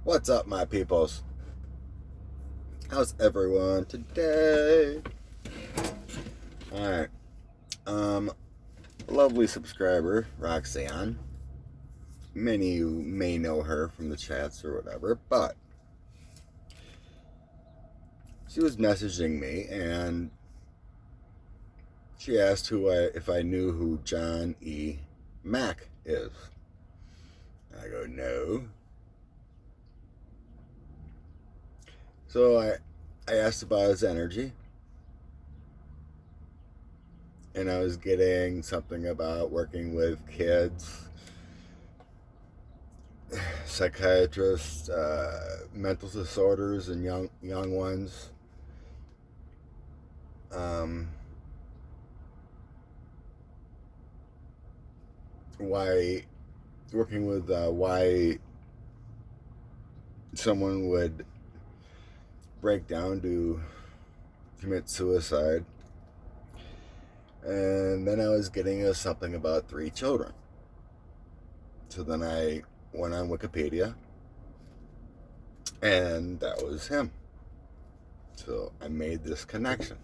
What's up, my peoples? How's everyone today? Alright. Lovely subscriber, Roxanne. Many of you may know her from the chats or whatever, but she was messaging me and she asked if I knew who John E. Mack is. I go, no. So I asked about his energy, and I was getting something about working with kids, psychiatrists, mental disorders, and young ones. Why working with why someone would break down to commit suicide. And then I was getting something about 3 children. So then I went on Wikipedia, and that was him. So I made this connection.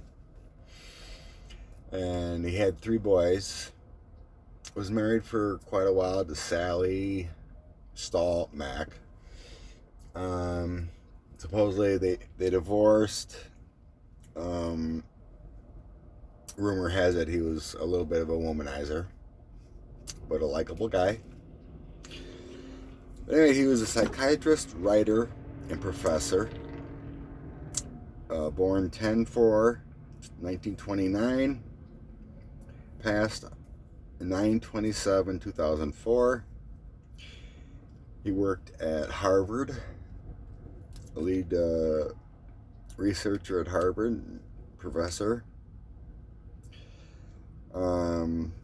And he had 3 boys. Was married for quite a while to Sally Stahl Mack. Supposedly they divorced. Rumor has it he was a little bit of a womanizer, but a likable guy. But anyway, he was a psychiatrist, writer, and professor. Born 10/4/1929, passed 9/27/2004. He worked at Harvard, a lead researcher at Harvard, professor.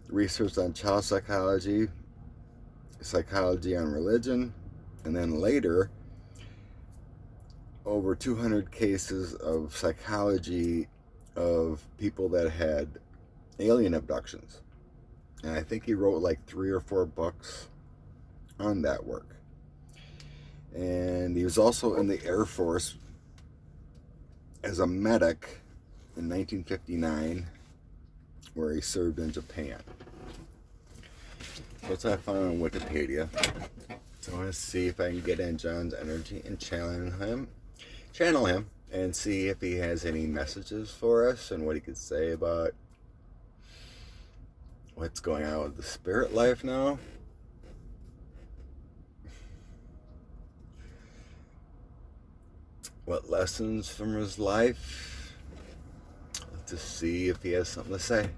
Researched on child psychology, psychology on religion, and then later over 200 cases of psychology of people that had alien abductions. And I think he wrote like 3 or 4 books on that work. And he was also in the Air Force as a medic in 1959, where he served in Japan. So that's what I found on Wikipedia. So I want to see if I can get in John's energy and channel him, and see if he has any messages for us and what he could say about what's going on with the spirit life now. What lessons from his life? Let's just see if he has something to say.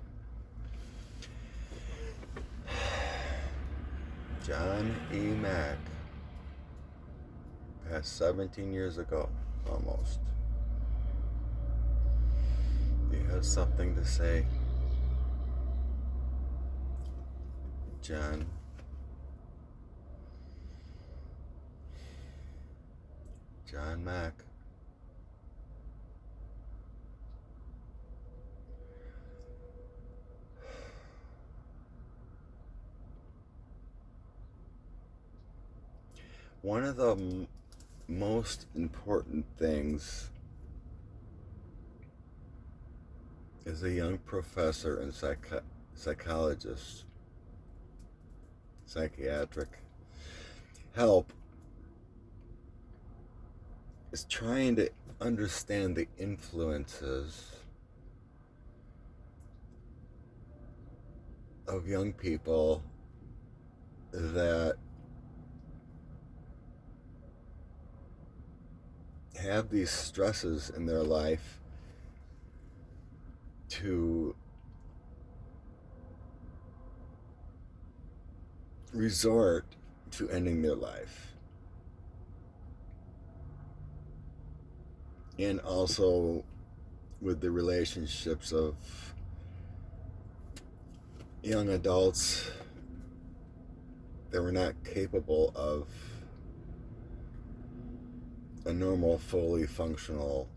John E. Mack, passed 17 years ago, almost. He has something to say. John Mack. One of the most important things as a young professor and psychologist, psychiatric help, is trying to understand the influences of young people that have these stresses in their life to resort to ending their life. And also with the relationships of young adults that were not capable of a normal, fully functional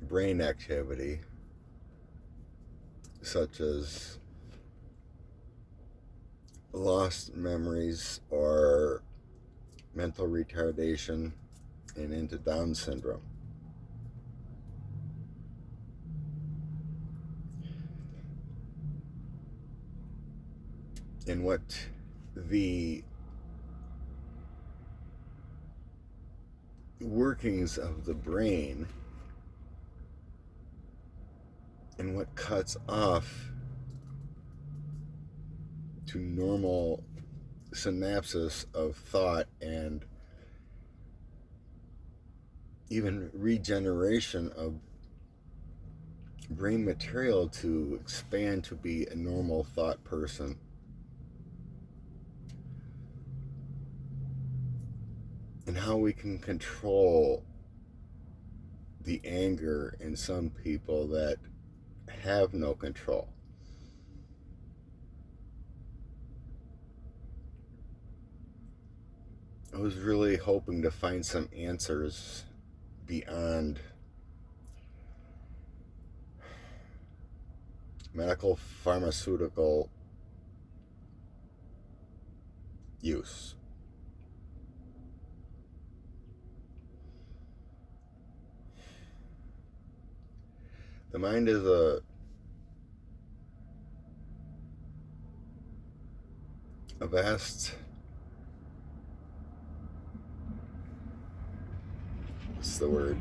brain activity, such as lost memories or mental retardation, and into Down syndrome. And what the workings of the brain and what cuts off to normal synapses of thought and even regeneration of brain material to expand to be a normal thought person. And how we can control the anger in some people that have no control. I was really hoping to find some answers beyond medical pharmaceutical use. The mind is a vast, what's the word?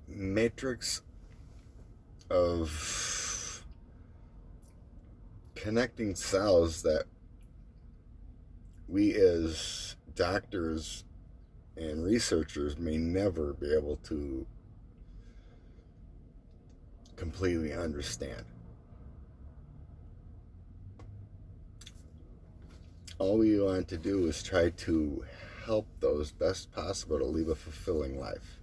Matrix of connecting cells that we as doctors and researchers may never be able to completely understand. All we want to do is try to help those best possible to live a fulfilling life.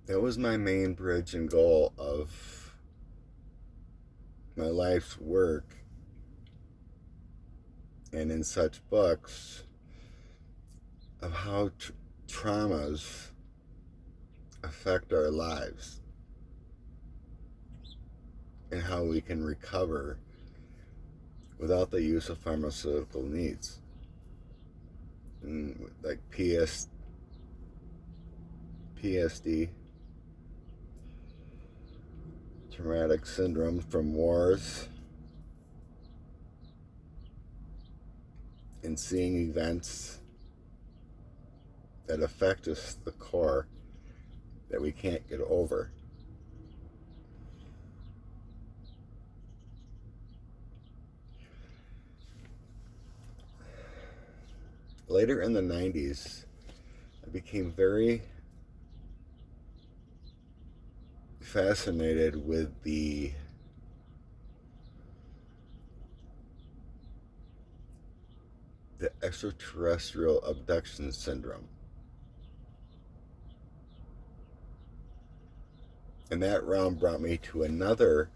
That was my main bridge and goal of my life's work and in such books of how traumas affect our lives and how we can recover without the use of pharmaceutical needs. And like PSD, traumatic syndrome from wars, and seeing events that affect us to the core that we can't get over. Later in the 90s, I became very fascinated with the extraterrestrial abduction syndrome. And that realm brought me to another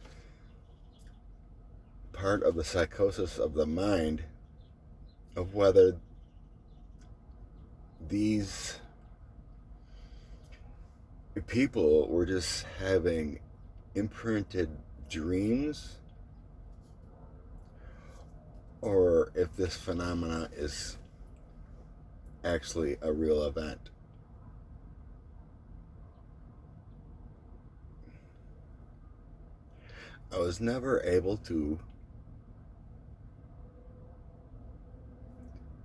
part of the psychosis of the mind of whether these people were just having imprinted dreams, or if this phenomena is actually a real event. I was never able to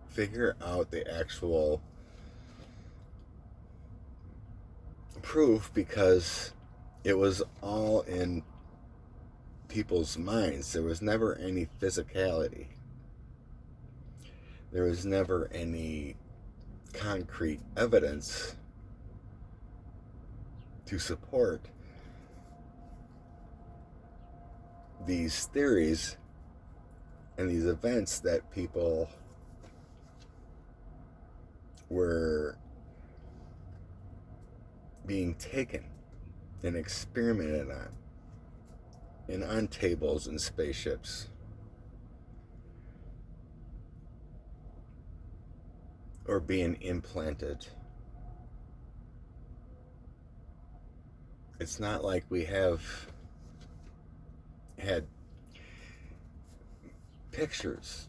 figure out the actual proof because it was all in people's minds. There was never any physicality. There was never any concrete evidence to support these theories and these events that people were being taken and experimented on, and on tables and spaceships. or being implanted. It's not like we have had pictures.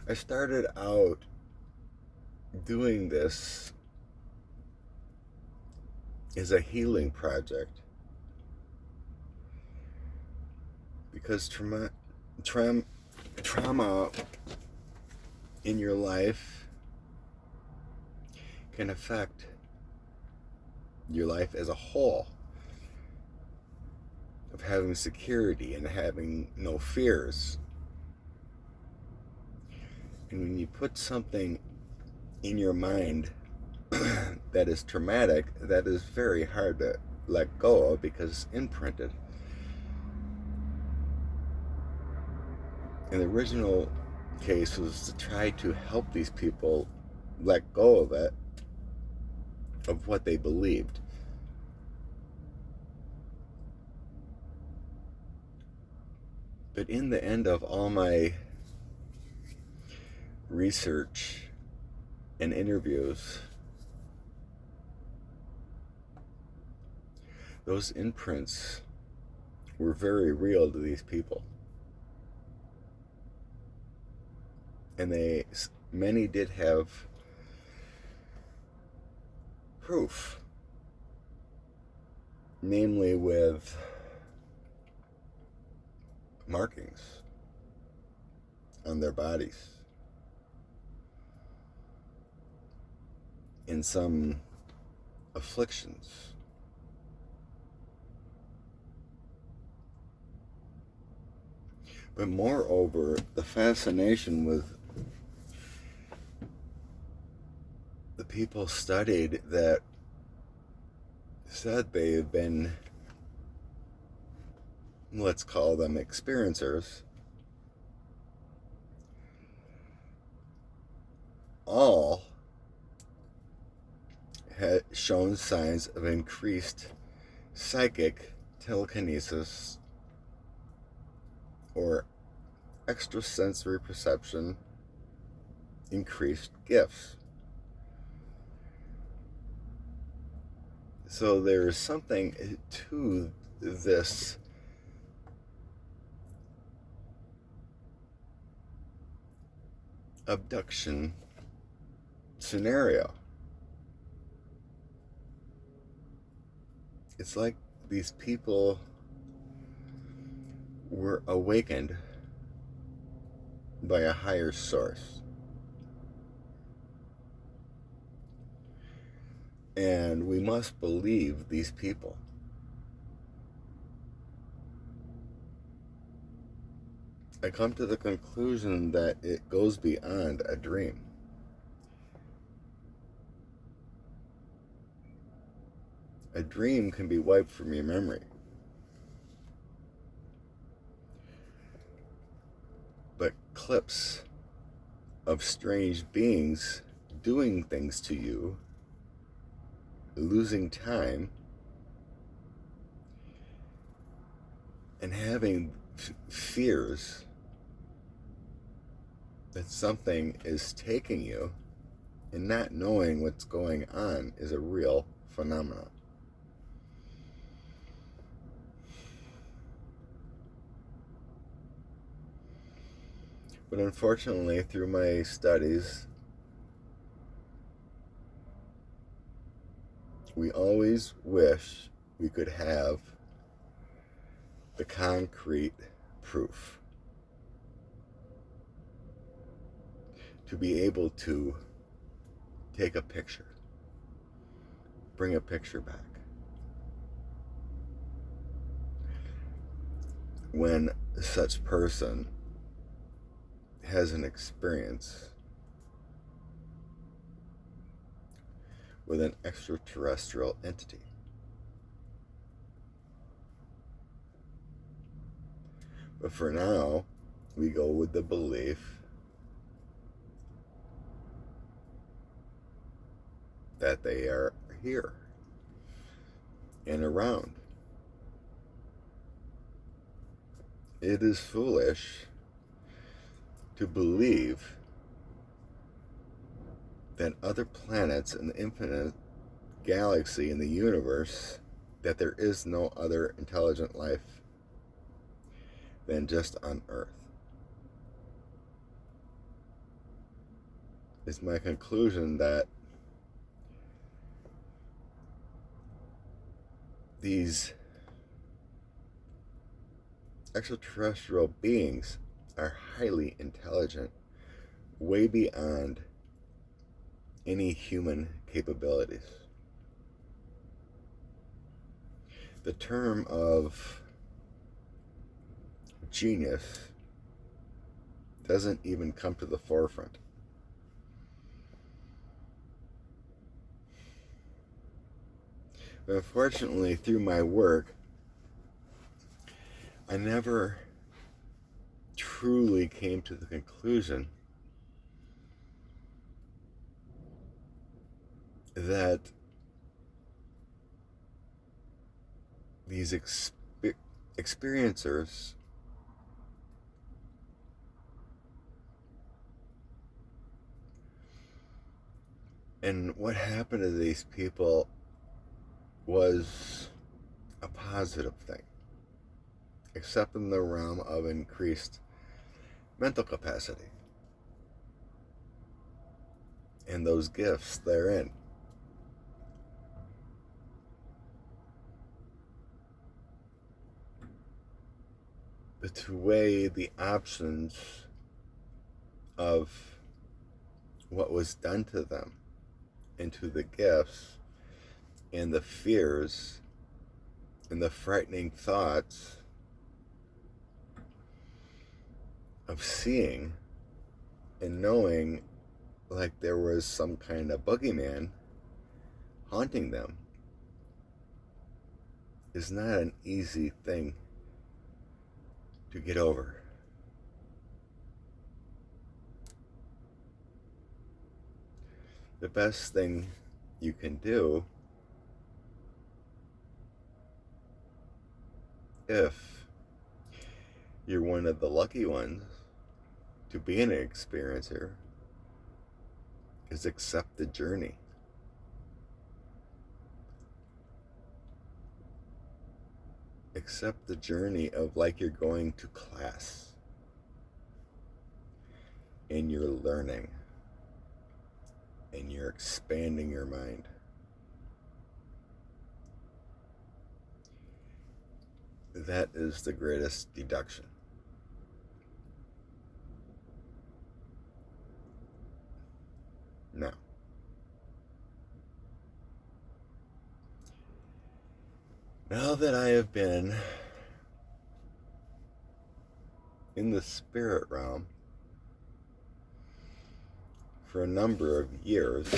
I started out doing this as a healing project because trauma in your life can affect your life as a whole, of having security and having no fears. And when you put something in your mind that is traumatic, that is very hard to let go of because it's imprinted. And the original case was to try to help these people let go of it, of what they believed. But in the end of all my research and interviews, those imprints were very real to these people. And many did have proof, namely with markings on their bodies, in some afflictions. But moreover, the fascination with the people studied that said they have been, let's call them experiencers, all had shown signs of increased psychic telekinesis or extrasensory perception, increased gifts. So there is something to this abduction scenario. It's like these people were awakened by a higher source. And we must believe these people. I come to the conclusion that it goes beyond a dream. A dream can be wiped from your memory. But clips of strange beings doing things to you, losing time, and having fears that something is taking you and not knowing what's going on is a real phenomenon. But unfortunately, through my studies, we always wish we could have the concrete proof to be able to take a picture, bring a picture back. When such person has an experience with an extraterrestrial entity. But for now, we go with the belief that they are here and around. it is foolish to believe that other planets in the infinite galaxy in the universe, that there is no other intelligent life than just on Earth. It's my conclusion that these extraterrestrial beings are highly intelligent, way beyond any human capabilities. The term of genius doesn't even come to the forefront. But unfortunately, through my work, I never truly came to the conclusion that these experiencers and what happened to these people was a positive thing, except in the realm of increased mental capacity and those gifts therein. But to weigh the options of what was done to them and to the gifts and the fears and the frightening thoughts of seeing and knowing like there was some kind of boogeyman haunting them is not an easy thing to get over. The best thing you can do, if you're one of the lucky ones to be an experiencer, is accept the journey. Accept the journey of like you're going to class and you're learning and you're expanding your mind. That is the greatest deduction. Now, now that I have been in the spirit realm for a number of years,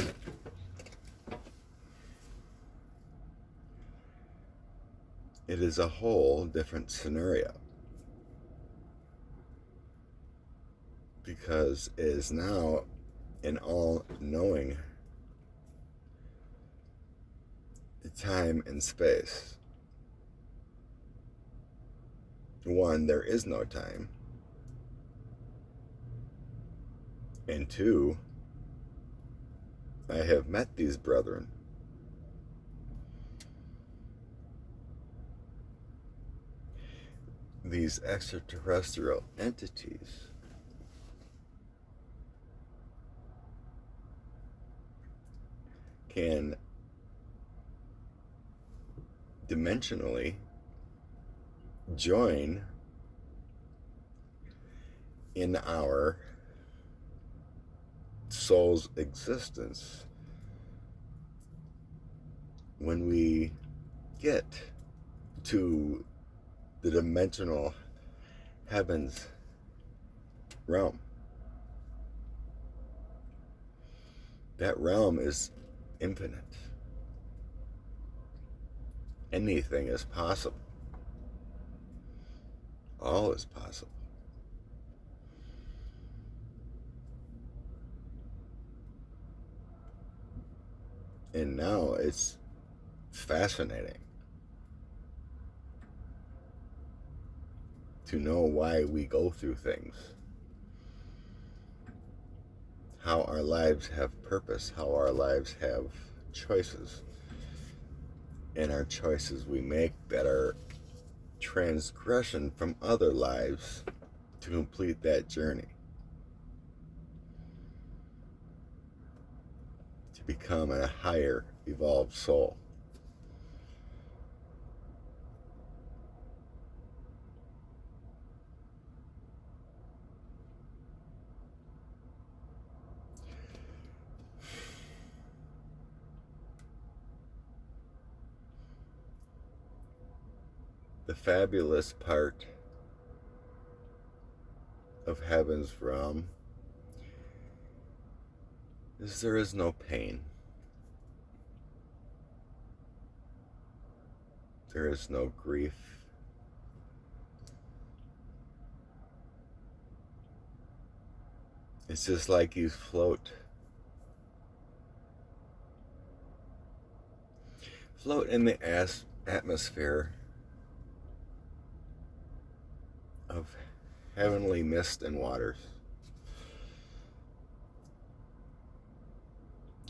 it is a whole different scenario, because it is now an all-knowing time and space. One, there is no time. And two, I have met these brethren. These extraterrestrial entities can dimensionally join in our soul's existence when we get to the dimensional heavens realm. That realm is infinite. Anything is possible. All is possible. And now it's fascinating. to know why we go through things, how our lives have purpose, how our lives have choices, and our choices we make that are transgression from other lives to complete that journey, to become a higher evolved soul. The fabulous part of heaven's realm is there is no pain. There is no grief. It's just like you float in the atmosphere of heavenly mist and waters.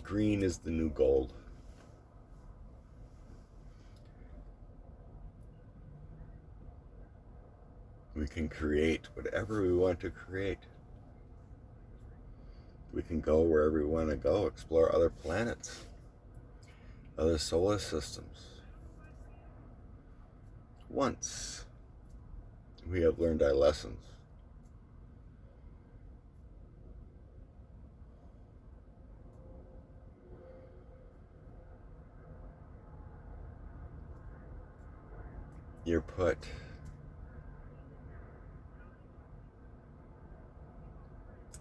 Green is the new gold. We can create whatever we want to create. We can go wherever we want to go, explore other planets, other solar systems. Once we have learned our lessons. You're put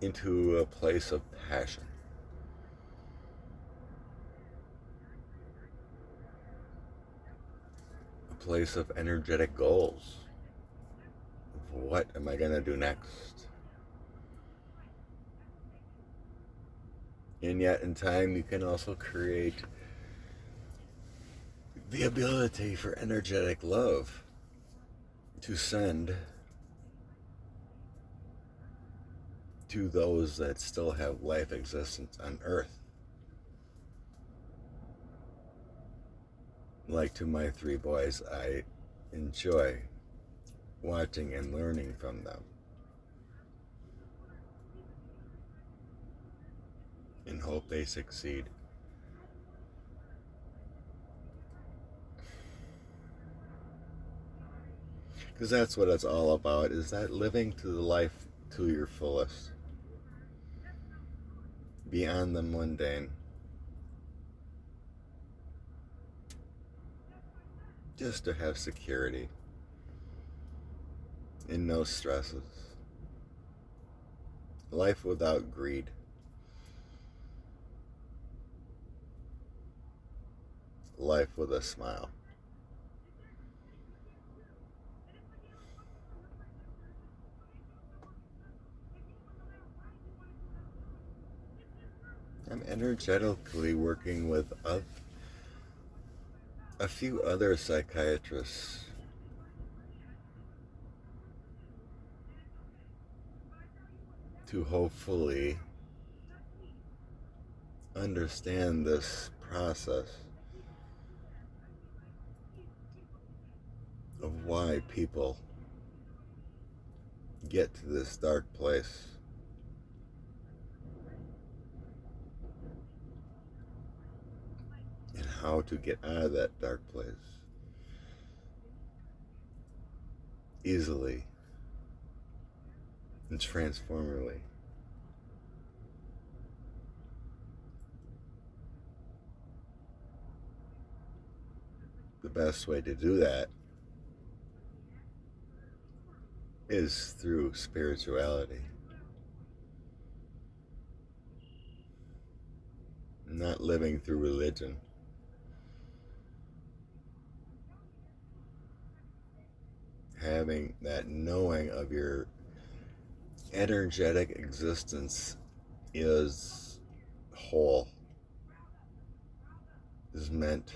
into a place of passion. A place of energetic goals. What am I going to do next? And yet in time you can also create the ability for energetic love to send to those that still have life existence on Earth. Like to my 3 boys, I enjoy watching and learning from them, and hope they succeed. Because that's what it's all about, is that living to the life to your fullest, beyond the mundane. Just to have security and no stresses. Life without greed. Life with a smile. I'm energetically working with a few other psychiatrists to hopefully understand this process of why people get to this dark place. And how to get out of that dark place easily and transformatively. The best way to do that is through spirituality. Not living through religion. Having that knowing of your energetic existence is whole, is meant,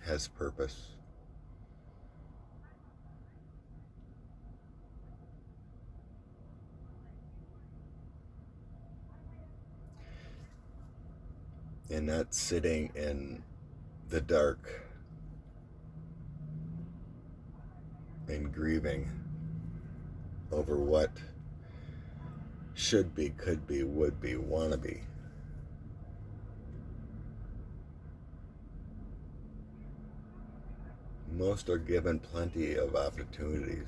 has purpose. and not sitting in the dark and grieving over what should be, could be, would be, wanna be. Most are given plenty of opportunities,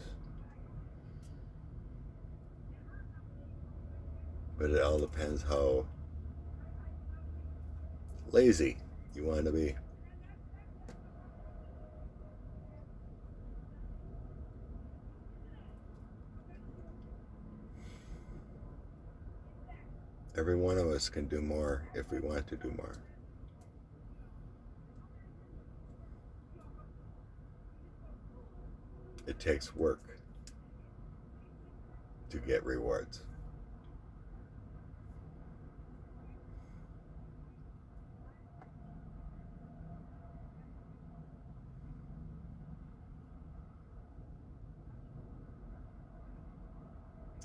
but it all depends how lazy you want to be. Every one of us can do more if we want to do more. It takes work to get rewards.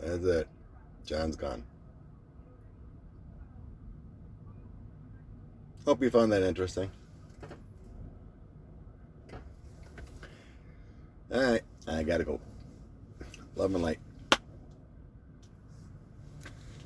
That's it. John's gone. Hope you found that interesting. Alright, I gotta go. Love and light.